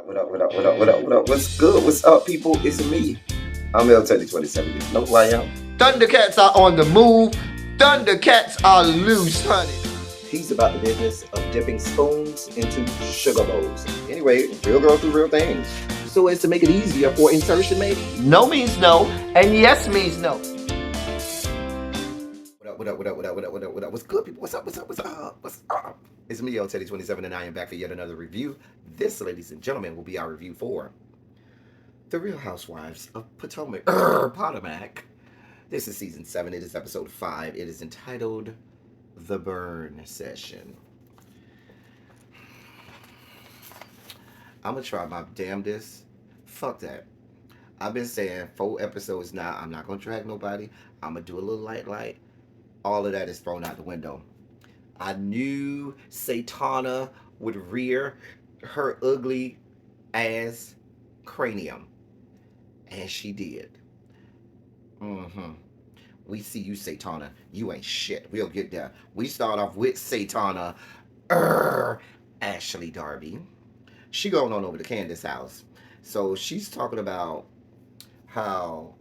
What up, what up, what up, what up, what up? What's good? What's up, people? It's me. I'm L3027. You know who I am. Thundercats are on the move. Thundercats are loose, honey. He's about the business of dipping spoons into sugar bowls. Anyway, real girls do real things. So as to make it easier for insertion, maybe? No means no, and yes means no. What up, what up, what up, what up, what up, what up? What's good, people? What's up, what's up, what's up, what's up? It's me, L3027, and I am back for yet another review. This, ladies and gentlemen, will be our review for The Real Housewives of Potomac. Potomac. This is season 7. It is episode 5. It is entitled The Burn Session. I'm going to try my damnedest. Fuck that. I've been saying 4 episodes now. I'm not going to drag nobody. I'm going to do a little light. All of that is thrown out the window. I knew Satana would rear her ugly ass cranium. And she did. We see you, Satana. You ain't shit. We'll get there. We start off with Satana. Ashley Darby. She going on over to Candace's house. So she's talking about how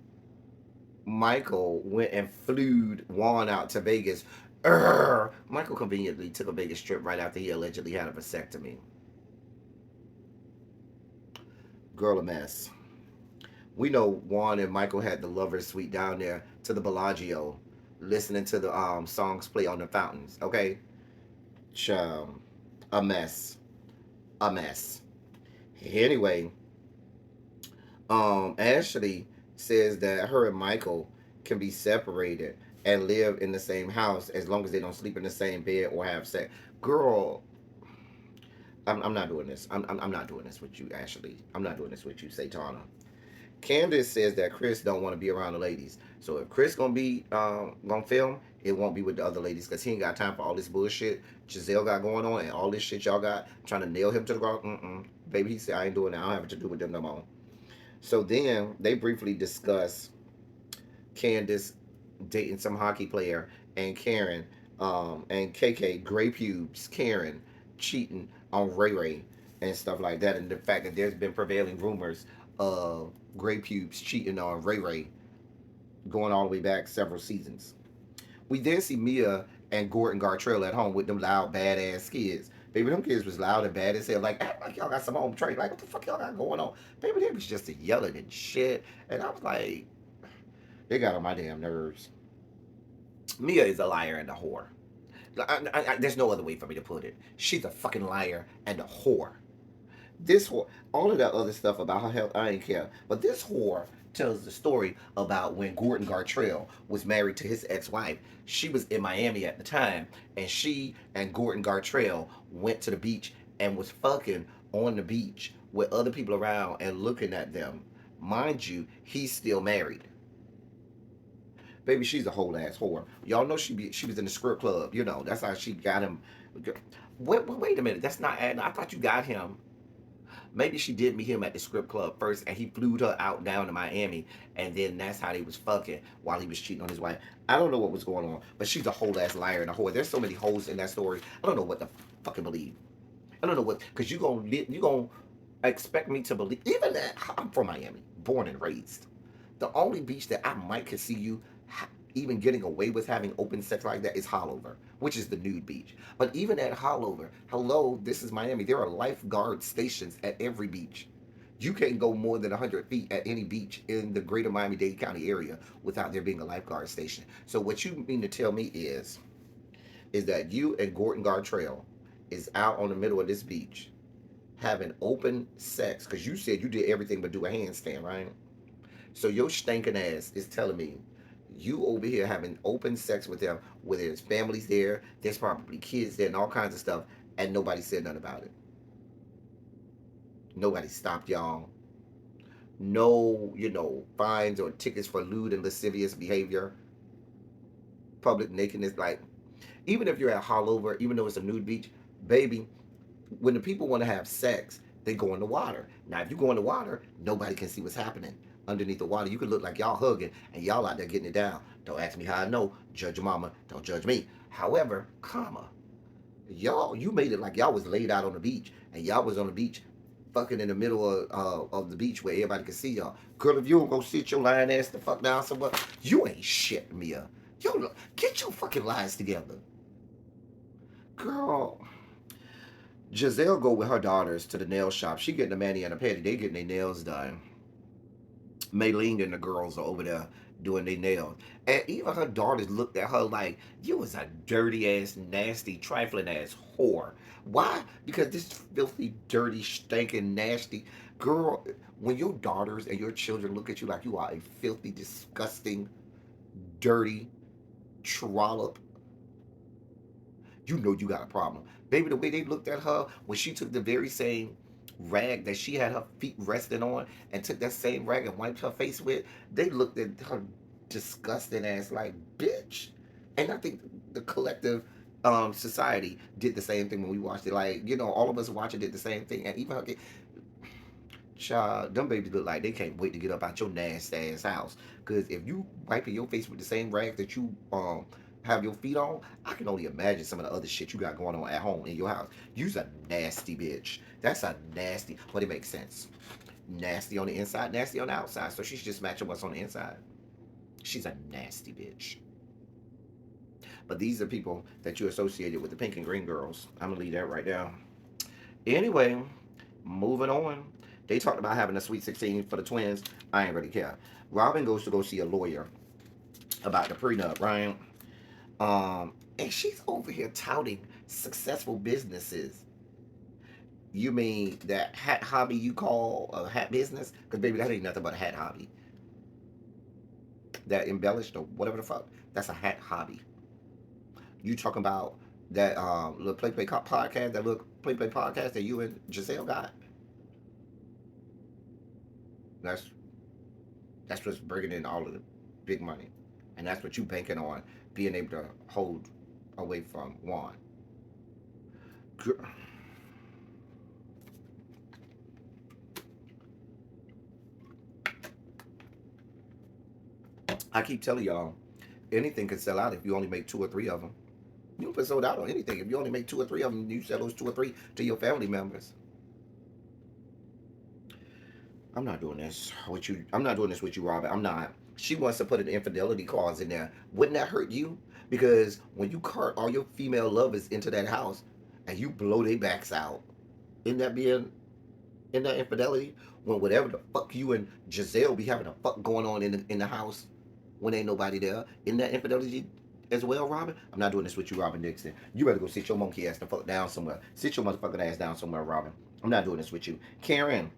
Michael went and flew Juan out to Vegas. Michael conveniently took a Vegas trip right after he allegedly had a vasectomy. Girl, a mess. We know Juan and Michael had the lovers suite down there to the Bellagio, listening to the songs play on the fountains. Okay, a mess. Anyway, Ashley says that her and Michael can be separated and live in the same house as long as they don't sleep in the same bed or have sex. Girl, I'm not doing this. I'm not doing this with you, Ashley. I'm not doing this with you, Satana. Candace says that Chris don't want to be around the ladies. So if Chris gonna film, it won't be with the other ladies because he ain't got time for all this bullshit Giselle got going on and all this shit y'all got trying to nail him to the ground. Baby, he said I ain't doing that. I don't have to do with them no more. So then they briefly discuss Candace dating some hockey player and Karen and KK gray pubes Karen cheating on Ray Ray and stuff like that, and the fact that there's been prevailing rumors of Gray Pubes cheating on Ray Ray going all the way back several seasons. We then see Mia and Gordon Gartrell at home with them loud, badass kids. Baby, them kids was loud and bad as hell. Like, act like y'all got some home training. Like, what the fuck y'all got going on? Baby, they was just yelling and shit. And I was like, they got on my damn nerves. Mia is a liar and a whore. There's no other way for me to put it. She's a fucking liar and a whore. This whore, all of that other stuff about her health, I ain't care. But this whore tells the story about when Gordon Gartrell was married to his ex-wife. She was in Miami at the time, and she and Gordon Gartrell went to the beach and was fucking on the beach with other people around and looking at them. Mind you, he's still married. Baby, she's a whole ass whore. Y'all know she was in the strip club. You know, that's how she got him. Wait a minute, that's not. I thought you got him. Maybe she did meet him at the strip club first, and he flew her out down to Miami, and then that's how they was fucking while he was cheating on his wife. I don't know what was going on, but she's a whole ass liar and a whore. There's so many holes in that story. I don't know what to fucking believe. I don't know what, because you gonna expect me to believe. Even that, I'm from Miami, born and raised. The only beach that I might could see you even getting away with having open sex like that is Hollover, which is the nude beach. But even at Hollover, hello, this is Miami. There are lifeguard stations at every beach. You can't go more than 100 feet at any beach in the greater Miami-Dade County area without there being a lifeguard station. So what you mean to tell me is that you and Gordon Gartrell is out on the middle of this beach having open sex, because you said you did everything but do a handstand, right? So your stinking ass is telling me you over here having open sex with them, where there's families there, there's probably kids there and all kinds of stuff, and nobody said nothing about it. Nobody stopped y'all. No, fines or tickets for lewd and lascivious behavior. Public nakedness. Like, even if you're at Hollover, even though it's a nude beach, baby, when the people want to have sex, they go in the water. Now, if you go in the water, nobody can see what's happening underneath the water. You could look like y'all hugging and y'all out there getting it down. Don't ask me how I know. Judge your mama. Don't judge me. However, you made it like y'all was laid out on the beach and y'all was on the beach fucking in the middle of the beach where everybody can see y'all. Girl, if you don't go sit your lying ass the fuck down somewhere, you ain't shit, Mia. Yo, get your fucking lies together. Girl, Giselle go with her daughters to the nail shop. She getting a mani and a pedi. They getting their nails done. Maylene and the girls are over there doing their nails. And even her daughters looked at her like, you was a dirty ass, nasty, trifling ass whore. Why? Because this filthy, dirty, stinking, nasty girl, when your daughters and your children look at you like you are a filthy, disgusting, dirty trollop, you know you got a problem. Baby, the way they looked at her when she took the very same rag that she had her feet resting on and took that same rag and wiped her face with, they looked at her disgusting ass like, bitch. And I think the collective society did the same thing when we watched it. Like, all of us watching did the same thing. And even her, child, them babies look like they can't wait to get up out your nasty ass house. Cause if you wiping your face with the same rag that you have your feet on, I can only imagine some of the other shit you got going on at home in your house. You's a nasty bitch. That's a nasty, but it makes sense. Nasty on the inside, nasty on the outside. So she's just matching what's on the inside. She's a nasty bitch. But these are people that you associated with the pink and green girls. I'm gonna leave that right there. Anyway, moving on. They talked about having a Sweet 16 for the twins. I ain't really care. Robin goes to go see a lawyer about the prenup, right? And she's over here touting successful businesses. You mean that hat hobby you call a hat business? Because baby, that ain't nothing but a hat hobby. That embellished or whatever the fuck. That's a hat hobby. You talking about that little play podcast, that little play podcast that you and Giselle got? That's that's what's bringing in all of the big money, and that's what you banking on being able to hold away from Juan. I keep telling y'all, anything can sell out if you only make two or three of them. You can put sold out on anything if you only make two or three of them. You sell those two or three to your family members. I'm not doing this with you. I'm not doing this with you, Robert. I'm not. She wants to put an infidelity clause in there. Wouldn't that hurt you? Because when you cart all your female lovers into that house and you blow their backs out, isn't that being in that infidelity? When whatever the fuck you and Giselle be having a fuck going on in the house when ain't nobody there, isn't that infidelity as well, Robin? I'm not doing this with you, Robin Dixon. You better go sit your monkey ass the fuck down somewhere. Sit your motherfucking ass down somewhere, Robin. I'm not doing this with you. Karen,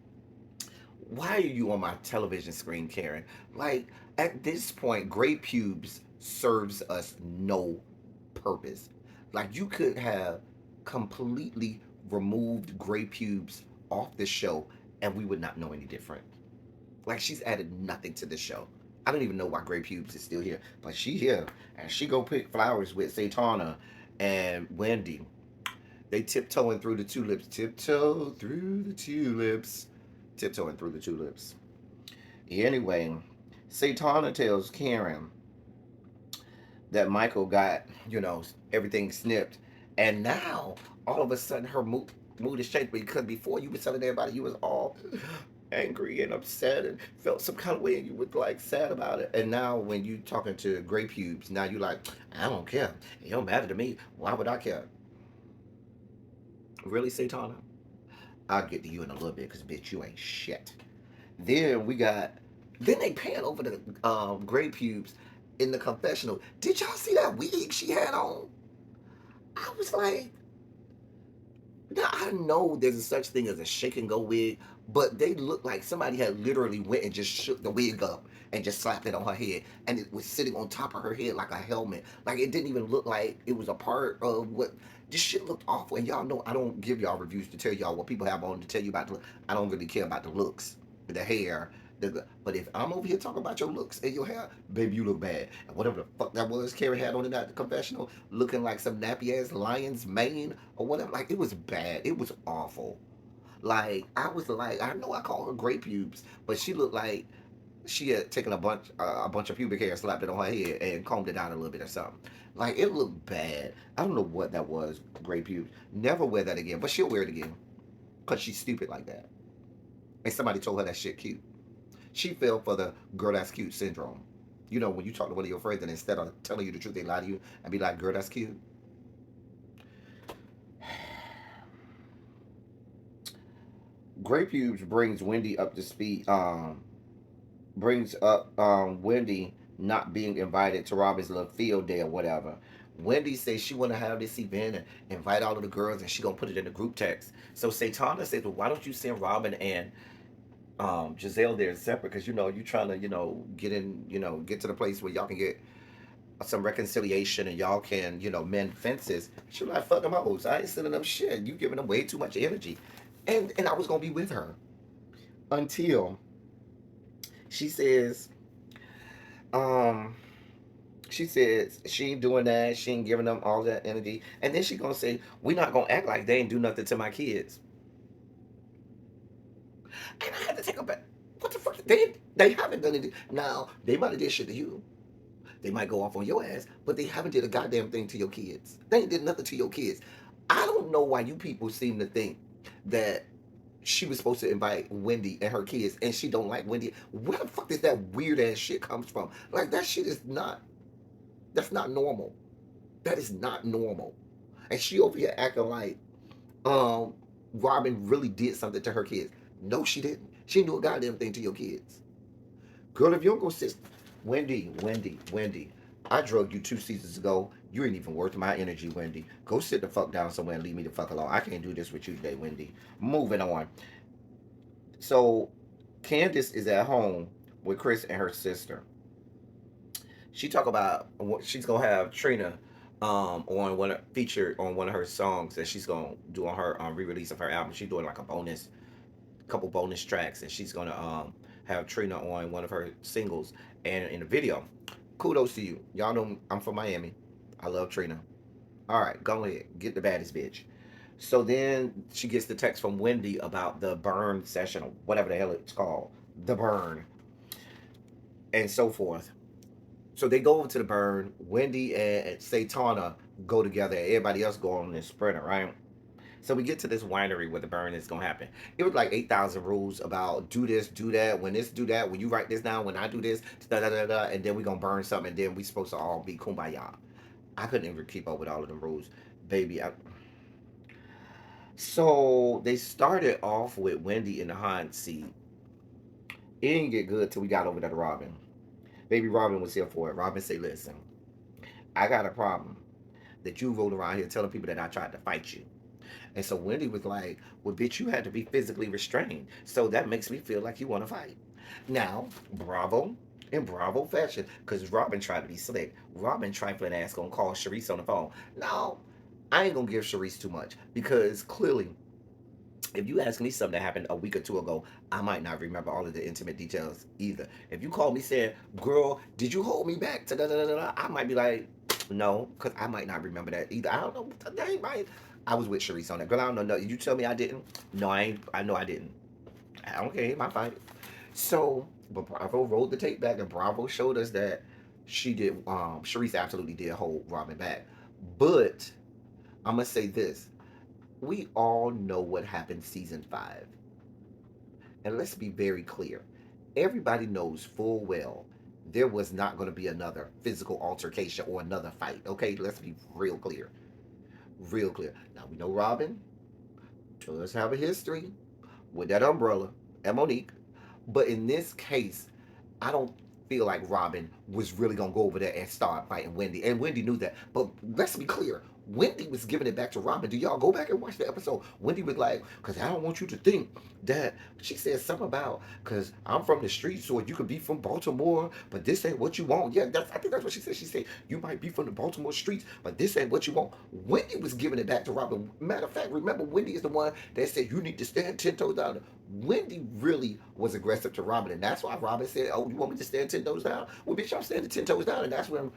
why are you on my television screen, Karen? Like, at this point, gray pubes serves us no purpose. Like, you could have completely removed gray pubes off the show and we would not know any different. Like, she's added nothing to the show. I don't even know why gray pubes is still here, but she here and she go pick flowers with Satana and Wendy. They tiptoeing through the tulips, tiptoe through the tulips, tiptoeing through the tulips. Anyway, Satana tells Karen that Michael got, everything snipped. And now, all of a sudden, her mood is changed because before you were telling everybody you was all angry and upset and felt some kind of way and you were like sad about it. And now, when you talking to Gray Pubes, now you like, I don't care. It don't matter to me. Why would I care? Really, Satana? I'll get to you in a little bit because, bitch, you ain't shit. Then we got. Then they pan over the Gray Pubes in the confessional. Did y'all see that wig she had on? I was like, now I know there's a such thing as a shake and go wig, but they look like somebody had literally went and just shook the wig up and just slapped it on her head, and it was sitting on top of her head like a helmet. Like it didn't even look like it was a part of what. This shit looked awful, and y'all know I don't give y'all reviews to tell y'all what people have on to tell you about. I don't really care about the looks, the hair, but if I'm over here talking about your looks and your hair, baby, you look bad. And whatever the fuck that was Carrie had on in that confessional, looking like some nappy ass lion's mane or whatever. Like it was bad. It was awful. Like I was like, I know I call her Great Pubes, but she looked like she had taken a bunch of pubic hair, slapped it on her head, and combed it out a little bit or something. Like it looked bad. I don't know what that was. Great Pubes. Never wear that again, but she'll wear it again because she's stupid like that. and somebody told her that shit cute. She fell for the girl that's cute syndrome. You know, when you talk to one of your friends and instead of telling you the truth, they lie to you and be like, girl, that's cute. Grape Pubes brings Wendy up to speed. Brings up Wendy not being invited to Robin's little field day or whatever. Wendy says she want to have this event and invite all of the girls, and she gonna put it in the group text. So Satana says, "Well, why don't you send Robin and Giselle there separate? Because you trying to get in, get to the place where y'all can get some reconciliation and y'all can mend fences." She was like, "Fuck them hoes. I ain't sending them shit. You giving them way too much energy," and I was gonna be with her until she says, um, she says she ain't doing that. She ain't giving them all that energy. And then she gonna say, we not gonna act like they ain't do nothing to my kids. And I had to take her back. What the fuck? They haven't done anything. Now, they might have did shit to you. They might go off on your ass, but they haven't did a goddamn thing to your kids. They ain't did nothing to your kids. I don't know why you people seem to think that she was supposed to invite Wendy and her kids, and she don't like Wendy. Where the fuck does that weird ass shit comes from? Like that shit is not. That's not normal. That is not normal. And she over here acting like um Robin really did something to her kids. No, she didn't. She didn't do a goddamn thing to your kids. Girl, if you don't go sit Wendy, I drugged you 2 seasons ago. You ain't even worth my energy, Wendy. Go sit the fuck down somewhere and leave me the fuck alone. I can't do this with you today, Wendy. Moving on. So Candace is at home with Chris and her sister. She talk about what she's gonna have Trina on one featured on one of her songs that she's gonna do on her re-release of her album. She's doing like a couple bonus tracks, and she's gonna have Trina on one of her singles and in the video. Kudos to you. Y'all know I'm from Miami. I love Trina. All right, go ahead, get the baddest bitch. So then she gets the text from Wendy about the burn session or whatever the hell it's called, the burn, and so forth. So they go over to the burn. Wendy and Satana go together. Everybody else go on this sprinter, right? So we get to this winery where the burn is gonna happen. It was like 8,000 rules about do this, do that. When this, do that. When you write this down. When I do this, da da da da. And then we gonna burn something. And then we supposed to all be kumbaya. I couldn't even keep up with all of them rules, baby. So they started off with Wendy in the hot seat. It didn't get good till we got over there to Robin. Baby Robin was here for it. Robin said, "Listen, I got a problem that you rolled around here telling people that I tried to fight you." And so Wendy was like, "Well, bitch, you had to be physically restrained. So that makes me feel like you want to fight." Now, Bravo in Bravo fashion, because Robin tried to be slick. Robin trifling ass gonna call Sharice on the phone. Now, I ain't gonna give Sharice too much because clearly, if you ask me something that happened a week or two ago, I might not remember all of the intimate details either. If you call me saying, "Girl, did you hold me back?" I might be like, "No," because I might not remember that either. I don't know. That ain't right. I was with Sharice on that. Girl, I don't know. No, you tell me I didn't? No, I ain't. I know I didn't. I don't care. My fight. So, but Bravo rolled the tape back, and Bravo showed us that she did. Sharice absolutely did hold Robin back. But I'm gonna say this: we all know what happened season 5. And let's be very clear. Everybody knows full well there was not going to be another physical altercation or another fight. Okay, let's be real clear. Real clear. Now we know Robin does have a history with that umbrella and Monique. But in this case, I don't feel like Robin was really gonna go over there and start fighting Wendy. And Wendy knew that. But let's be clear. Wendy was giving it back to Robin. Do y'all go back and watch the episode? Wendy was like, because I don't want you to think that she said something about because I'm from the streets or you could be from Baltimore, but this ain't what you want. Yeah, I think that's what she said. She said, you might be from the Baltimore streets, but this ain't what you want. Wendy was giving it back to Robin. Matter of fact, remember Wendy is the one that said you need to stand 10 toes down. Wendy really was aggressive to Robin, and that's why Robin said, "Oh, you want me to stand 10 toes down? Well, bitch, I'm standing 10 toes down." And that's when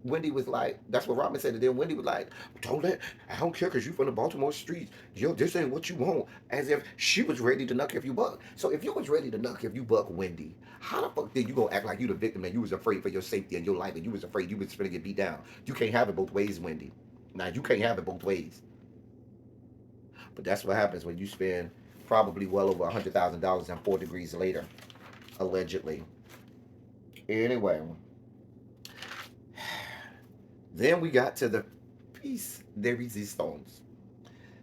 Wendy was like, "That's what Robin said." And then Wendy was like, "Don't let, I don't care because you from the Baltimore streets. Yo, this ain't what you want." As if she was ready to nuck if you buck. So if you was ready to nuck if you buck Wendy, how the fuck did you gonna act like you the victim and you was afraid for your safety and your life and you was afraid you was gonna get beat down? You can't have it both ways, Wendy. Now you can't have it both ways. But that's what happens when you spend probably well over $100,000 and 4 degrees later, allegedly. Anyway, then we got to the piece de resistance.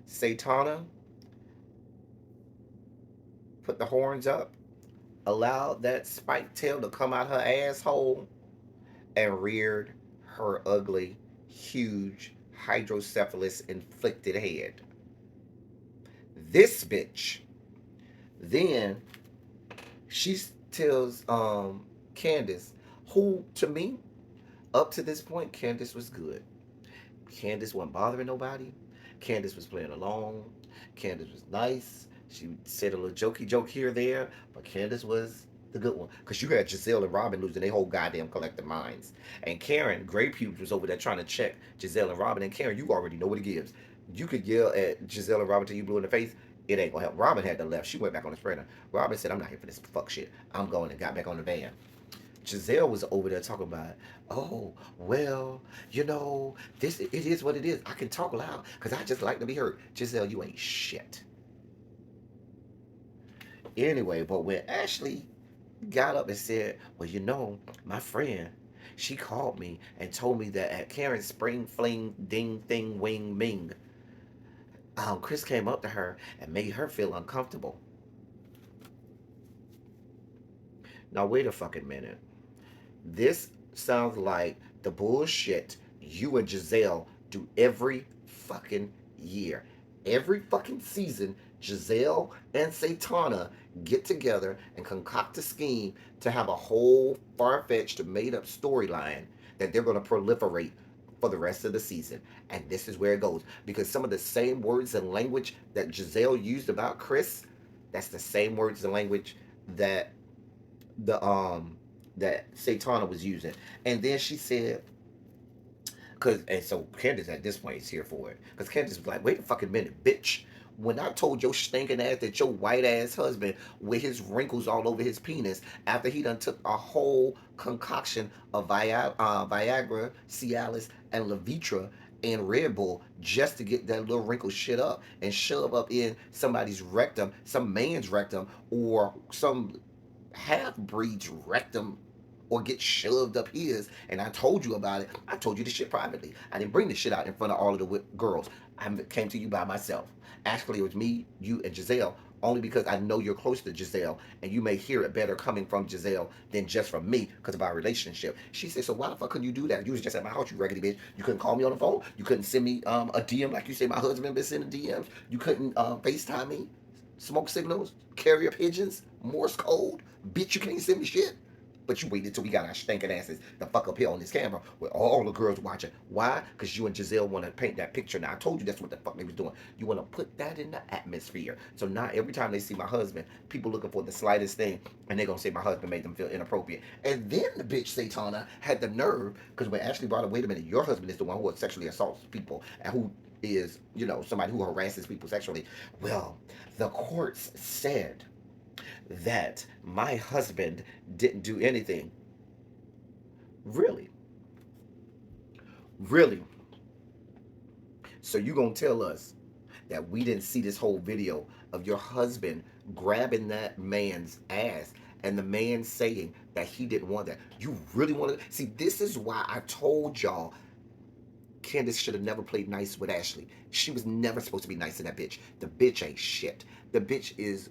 Satana put the horns up, allowed that spiked tail to come out her asshole, and reared her ugly, huge, hydrocephalus inflicted head. This bitch then she tells Candace, who to me, up to this point, Candace was good. Candace wasn't bothering nobody. Candace was playing along. Candace was nice. She said a little jokey joke here or there, but Candace was the good one. Because you had Giselle and Robin losing their whole goddamn collective minds. And Karen, Grey Pubes, was over there trying to check Giselle and Robin. And Karen, you already know what it gives. You could yell at Giselle and Robin till you blue in the face. It ain't gonna help. Robin had to left. She went back on the spreader. Robin said, I'm not here for this fuck shit. I'm going, and got back on the van. Giselle was over there talking about, oh, well, this it is what it is. I can talk loud because I just like to be heard. Giselle, you ain't shit. Anyway, but when Ashley got up and said, well, my friend, she called me and told me that at Karen's spring fling ding thing wing ming, Chris came up to her and made her feel uncomfortable. Now wait a fucking minute. This sounds like the bullshit you and Giselle do every fucking year. Every fucking season, Giselle and Satana get together and concoct a scheme to have a whole far-fetched, made-up storyline that they're going to proliferate for the rest of the season. And this is where it goes. Because some of the same words and language that Giselle used about Chris, that's the same words and language that the that Satana was using. And then she said, and so Candace at this point is here for it. Because Candace was like, wait a fucking minute, bitch. When I told your stinking ass that your white ass husband with his wrinkles all over his penis, after he done took a whole concoction of Viagra, Cialis, and Levitra and Red Bull just to get that little wrinkle shit up and shove up in somebody's rectum, some man's rectum, or some half breed's rectum, or get shoved up his, and I told you about it. I told you the shit privately. I didn't bring the shit out in front of all of the girls. I came to you by myself. Actually, it was me, you, and Giselle, only because I know you're close to Giselle, and you may hear it better coming from Giselle than just from me because of our relationship. She said, so why the fuck couldn't you do that? You was just at my house, you raggedy bitch. You couldn't call me on the phone. You couldn't send me a DM like you say my husband been sending DMs. You couldn't FaceTime me. Smoke signals, carrier pigeons, Morse code. Bitch, you can't send me shit. But you waited till we got our stinking asses the fuck up here on this camera with all the girls watching. Why? Because you and Giselle want to paint that picture. Now, I told you that's what the fuck they was doing. You want to put that in the atmosphere. So now every time they see my husband, people looking for the slightest thing, and they're going to say my husband made them feel inappropriate. And then the bitch Satana had the nerve, because when Ashley brought up, wait a minute, your husband is the one who sexually assaults people and who is, somebody who harasses people sexually. Well, the courts said that my husband didn't do anything. Really? Really? So you gonna tell us that we didn't see this whole video of your husband grabbing that man's ass and the man saying that he didn't want that? You really want to see? This is why I told y'all Candace should have never played nice with Ashley. She was never supposed to be nice to that bitch. The bitch ain't shit. The bitch is,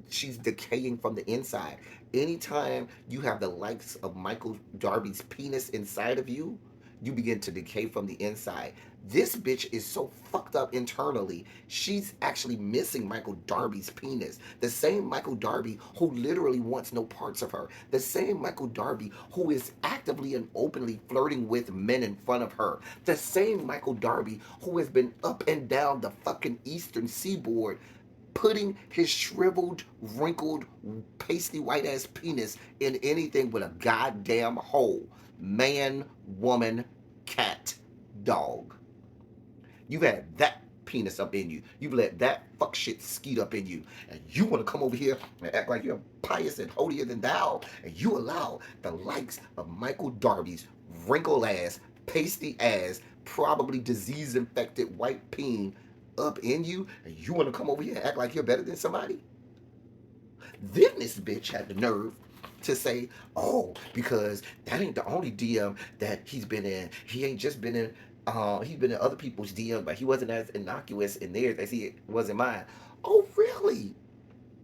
she's decaying from the inside. Anytime you have the likes of Michael Darby's penis inside of you, you begin to decay from the inside. This bitch is so fucked up internally, she's actually missing Michael Darby's penis. The same Michael Darby who literally wants no parts of her. The same Michael Darby who is actively and openly flirting with men in front of her. The same Michael Darby who has been up and down the fucking eastern seaboard putting his shriveled, wrinkled, pasty white ass penis in anything with a goddamn hole. Man, woman, cat, dog. You've had that penis up in you. You've let that fuck shit skeet up in you. And you want to come over here and act like you're pious and holier than thou. And you allow the likes of Michael Darby's wrinkled ass, pasty ass, probably disease infected white peen up in you and you want to come over here and act like you're better than somebody? Then this bitch had the nerve to say, oh, because that ain't the only DM that he's been in. He ain't just been in, he's been in other people's DM, but he wasn't as innocuous in theirs as he was in mine. Oh, really?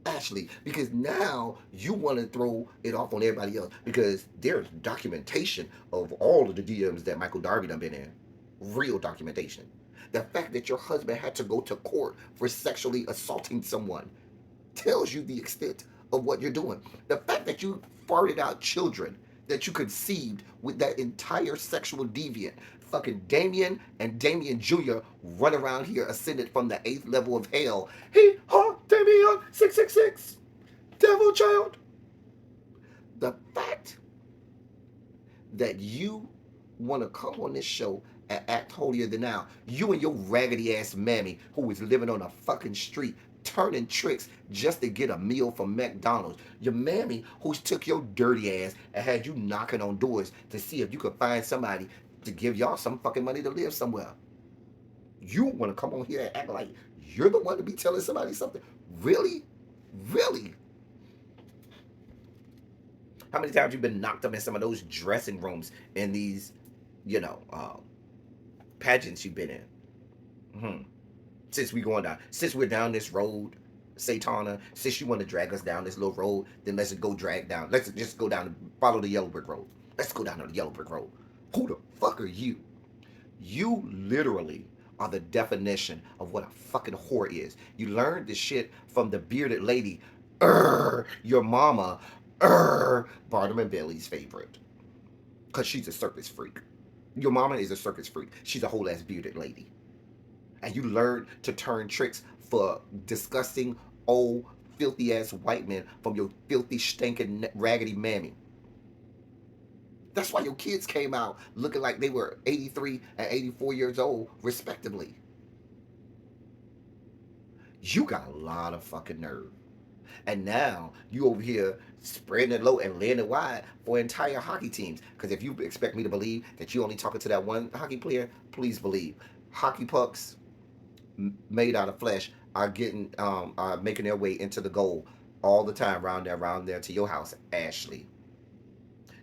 Ashley, because now you want to throw it off on everybody else because there's documentation of all of the DMs that Michael Darby done been in. Real documentation. The fact that your husband had to go to court for sexually assaulting someone tells you the extent of what you're doing. The fact that you farted out children that you conceived with that entire sexual deviant, fucking Damien and Damien Jr. run around here ascended from the 8th level of hell. He, ha, Damien 666, devil child. The fact that you want to come on this show and act holier than thou. You and your raggedy ass mammy who is living on a fucking street turning tricks just to get a meal from McDonald's. Your mammy who took your dirty ass and had you knocking on doors to see if you could find somebody to give y'all some fucking money to live somewhere. You want to come on here and act like you're the one to be telling somebody something? Really? Really? How many times you been knocked up in some of those dressing rooms in these, you know, pageants you've been in? Mm-hmm. Since we're down this road, Satana, since you want to drag us down this little road, then let's go drag down. Let's just go down and follow the yellow brick road. Let's go down the yellow brick road. Who the fuck are you? You literally are the definition of what a fucking whore is. You learned this shit from the bearded lady, your mama, Barnum and Bailey's favorite. Because she's a circus freak. Your mama is a circus freak. She's a whole ass bearded lady. And you learn to turn tricks for disgusting, old, filthy ass white men from your filthy, stinking, raggedy mammy. That's why your kids came out looking like they were 83 and 84 years old, respectively. You got a lot of fucking nerve. And now you over here spreading it low and laying it wide for entire hockey teams. Because if you expect me to believe that you only talking to that one hockey player, please believe. Hockey pucks made out of flesh are getting are making their way into the goal all the time around there to your house, Ashley.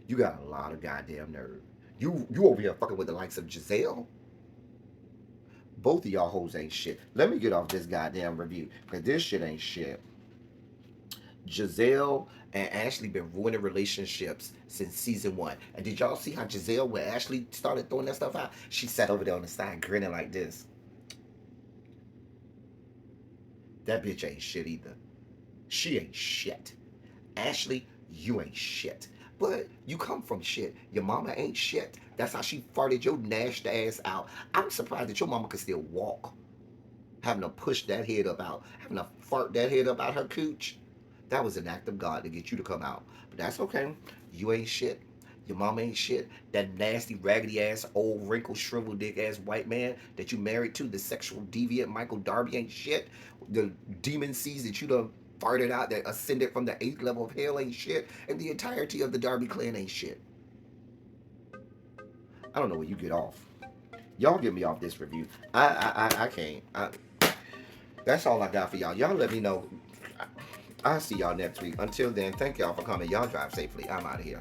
You got a lot of goddamn nerve. You over here fucking with the likes of Giselle. Both of y'all hoes ain't shit. Let me get off this goddamn review because this shit ain't shit. Giselle and Ashley been ruining relationships since season 1. And did y'all see how Giselle, when Ashley started throwing that stuff out, she sat over there on the side grinning like this. That bitch ain't shit either. She ain't shit. Ashley, you ain't shit. But you come from shit. Your mama ain't shit. That's how she farted your nasty ass out. I'm surprised that your mama could still walk. Having to push that head up out. Having to fart that head up out her cooch. That was an act of God to get you to come out. But that's okay. You ain't shit. Your mama ain't shit. That nasty, raggedy ass, old, wrinkled, shriveled dick ass white man that you married to, the sexual deviant Michael Darby ain't shit. The demon seeds that you done farted out that ascended from the 8th level of hell ain't shit. And the entirety of the Darby clan ain't shit. I don't know where you get off. Y'all get me off this review. I can't. That's all I got for y'all. Y'all let me know. I'll see y'all next week. Until then, thank y'all for coming. Y'all drive safely. I'm out of here.